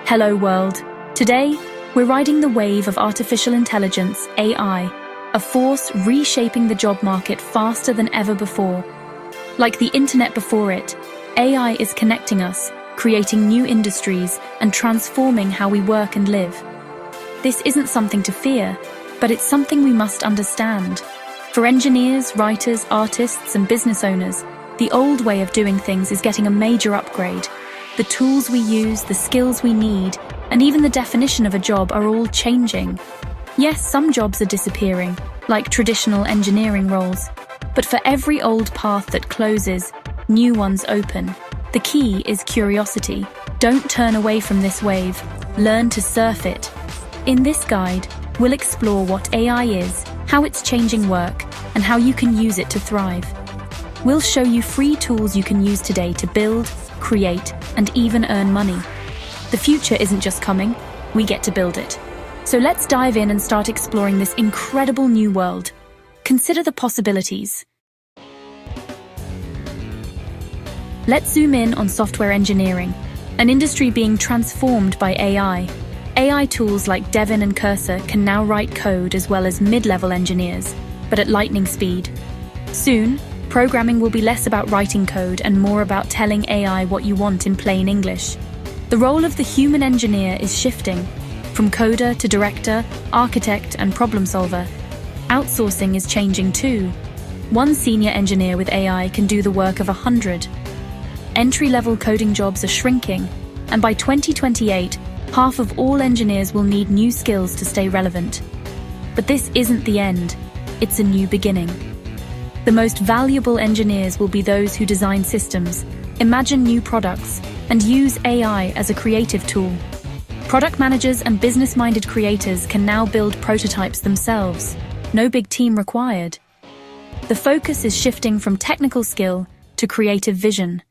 Hello world. Today, we're riding the wave of artificial intelligence, AI, a force reshaping the job market faster than ever before. Like the internet before it, AI is connecting us, creating new industries, and transforming how we work and live. This isn't something to fear, but it's something we must understand. For engineers, writers, artists, and business owners, the old way of doing things is getting a major upgrade. The tools we use, the skills we need, and even the definition of a job are all changing. Yes, some jobs are disappearing, like traditional engineering roles. But for every old path that closes, new ones open. The key is curiosity. Don't turn away from this wave. Learn to surf it. In this guide, we'll explore what AI is, how it's changing work, and how you can use it to thrive. We'll show you free tools you can use today to build, create, and even earn money. The future isn't just coming, we get to build it. So let's dive in and start exploring this incredible new world. Consider the possibilities. Let's zoom in on software engineering, an industry being transformed by AI. AI tools like Devin and Cursor can now write code as well as mid-level engineers, but at lightning speed. Soon, programming will be less about writing code and more about telling AI what you want in plain English. The role of the human engineer is shifting, from coder to director, architect, and problem solver. Outsourcing is changing too. One senior engineer with AI can do the work of 100. Entry-level coding jobs are shrinking, and by 2028, half of all engineers will need new skills to stay relevant. But this isn't the end, it's a new beginning. The most valuable engineers will be those who design systems, imagine new products, and use AI as a creative tool. Product managers and business-minded creators can now build prototypes themselves. No big team required. The focus is shifting from technical skill to creative vision.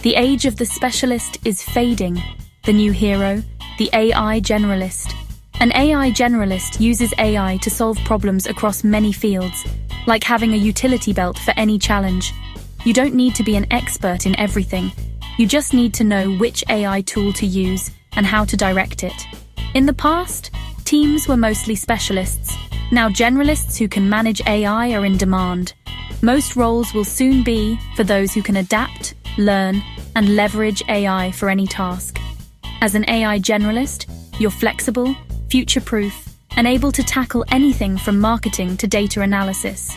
The age of the specialist is fading. The new hero, the AI generalist. An AI generalist uses AI to solve problems across many fields, like having a utility belt for any challenge. You don't need to be an expert in everything. You just need to know which AI tool to use and how to direct it. In the past, teams were mostly specialists. Now generalists who can manage AI are in demand. Most roles will soon be for those who can adapt, learn, and leverage AI for any task. As an AI generalist, you're flexible, future-proof, and able to tackle anything from marketing to data analysis.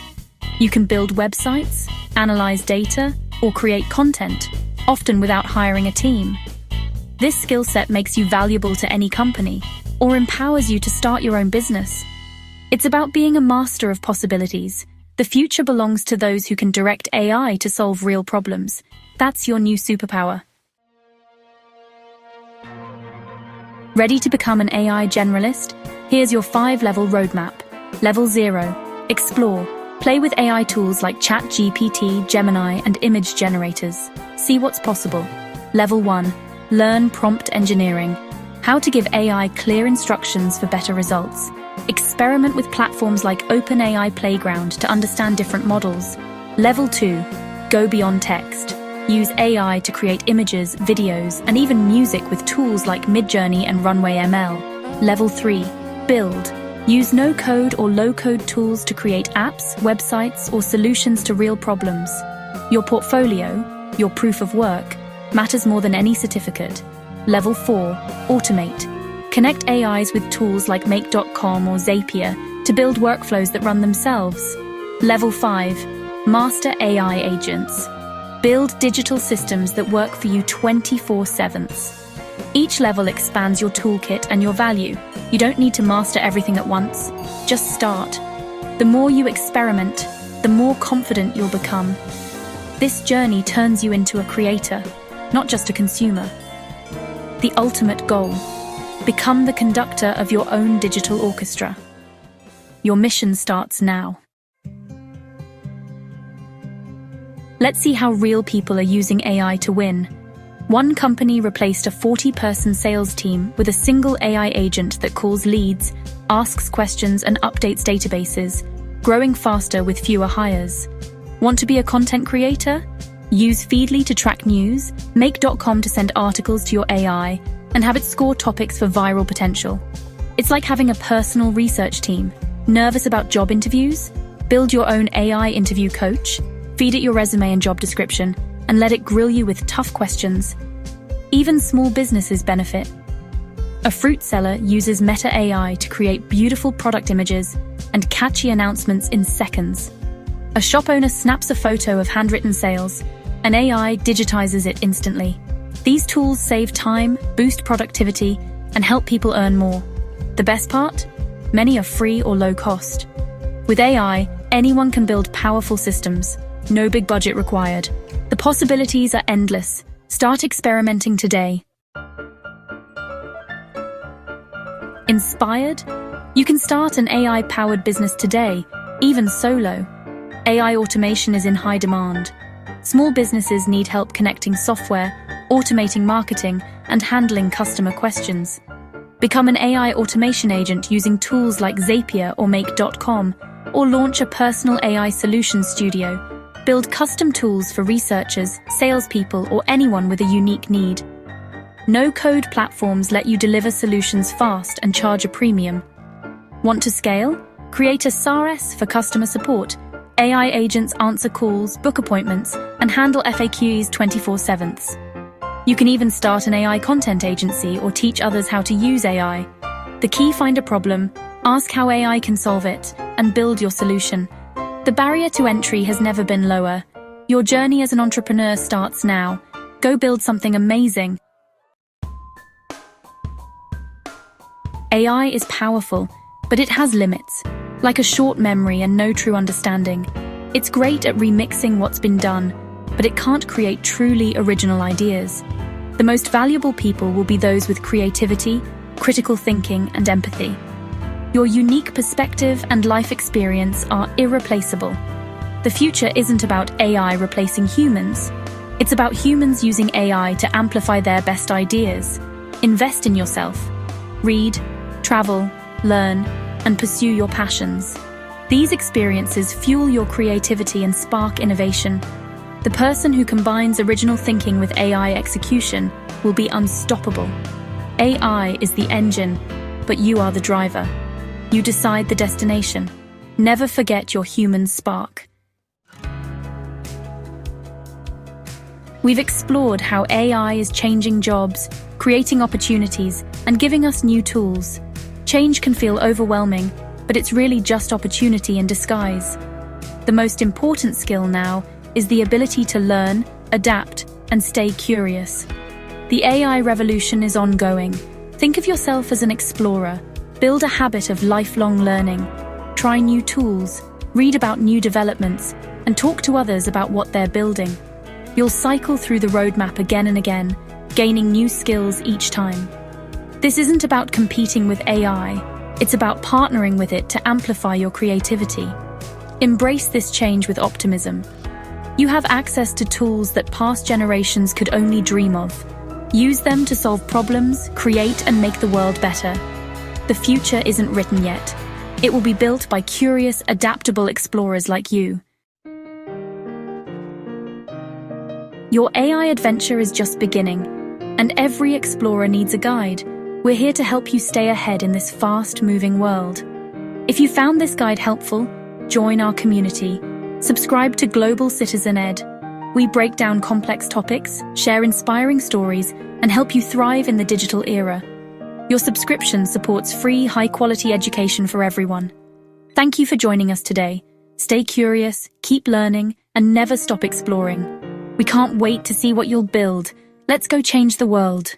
You can build websites, analyze data, or create content, often without hiring a team. This skill set makes you valuable to any company, or empowers you to start your own business. It's about being a master of possibilities. The future belongs to those who can direct AI to solve real problems. That's your new superpower. Ready to become an AI generalist? Here's your 5-level roadmap. Level 0. Explore. Play with AI tools like ChatGPT, Gemini, and image generators. See what's possible. Level 1. Learn prompt engineering. How to give AI clear instructions for better results. Experiment with platforms like OpenAI Playground to understand different models. Level 2. Go beyond text. Use AI to create images, videos, and even music with tools like Midjourney and Runway ML. Level 3. Build. Use no-code or low-code tools to create apps, websites, or solutions to real problems. Your portfolio, your proof of work, matters more than any certificate. Level 4. Automate. Connect AIs with tools like Make.com or Zapier to build workflows that run themselves. Level 5. Master AI agents. Build digital systems that work for you 24/7. Each level expands your toolkit and your value. You don't need to master everything at once. Just start. The more you experiment, the more confident you'll become. This journey turns you into a creator, not just a consumer. The ultimate goal. Become the conductor of your own digital orchestra. Your mission starts now. Let's see how real people are using AI to win. One company replaced a 40-person sales team with a single AI agent that calls leads, asks questions, and updates databases, growing faster with fewer hires. Want to be a content creator? Use Feedly to track news, Make.com to send articles to your AI, and have it score topics for viral potential. It's like having a personal research team. Nervous about job interviews? Build your own AI interview coach, feed it your resume and job description, and let it grill you with tough questions. Even small businesses benefit. A fruit seller uses Meta AI to create beautiful product images and catchy announcements in seconds. A shop owner snaps a photo of handwritten sales, and AI digitizes it instantly. These tools save time, boost productivity, and help people earn more. The best part? Many are free or low cost. With AI, anyone can build powerful systems. No big budget required. The possibilities are endless. Start experimenting today. Inspired? You can start an AI-powered business today, even solo. AI automation is in high demand. Small businesses need help connecting software, automating marketing, and handling customer questions. Become an AI automation agent using tools like Zapier or Make.com, or launch a personal AI solution studio. Build custom tools for researchers, salespeople, or anyone with a unique need. No-code platforms let you deliver solutions fast and charge a premium. Want to scale? Create a SaaS for customer support. AI agents answer calls, book appointments, and handle FAQs 24/7. You can even start an AI content agency or teach others how to use AI. The key: find a problem, ask how AI can solve it, and build your solution. The barrier to entry has never been lower. Your journey as an entrepreneur starts now. Go build something amazing. AI is powerful, but it has limits. Like a short memory and no true understanding. It's great at remixing what's been done, but it can't create truly original ideas. The most valuable people will be those with creativity, critical thinking, and empathy. Your unique perspective and life experience are irreplaceable. The future isn't about AI replacing humans. It's about humans using AI to amplify their best ideas. Invest in yourself. Read, travel, learn, and pursue your passions. These experiences fuel your creativity and spark innovation. The person who combines original thinking with AI execution will be unstoppable. AI is the engine, but you are the driver. You decide the destination. Never forget your human spark. We've explored how AI is changing jobs, creating opportunities, and giving us new tools. Change can feel overwhelming, but it's really just opportunity in disguise. The most important skill now is the ability to learn, adapt, and stay curious. The AI revolution is ongoing. Think of yourself as an explorer. Build a habit of lifelong learning. Try new tools, read about new developments, and talk to others about what they're building. You'll cycle through the roadmap again and again, gaining new skills each time. This isn't about competing with AI, it's about partnering with it to amplify your creativity. Embrace this change with optimism. You have access to tools that past generations could only dream of. Use them to solve problems, create, and make the world better. The future isn't written yet. It will be built by curious, adaptable explorers like you. Your AI adventure is just beginning, and every explorer needs a guide. We're here to help you stay ahead in this fast-moving world. If you found this guide helpful, join our community. Subscribe to Global Citizen Ed. We break down complex topics, share inspiring stories, and help you thrive in the digital era. Your subscription supports free, high-quality education for everyone. Thank you for joining us today. Stay curious, keep learning, and never stop exploring. We can't wait to see what you'll build. Let's go change the world.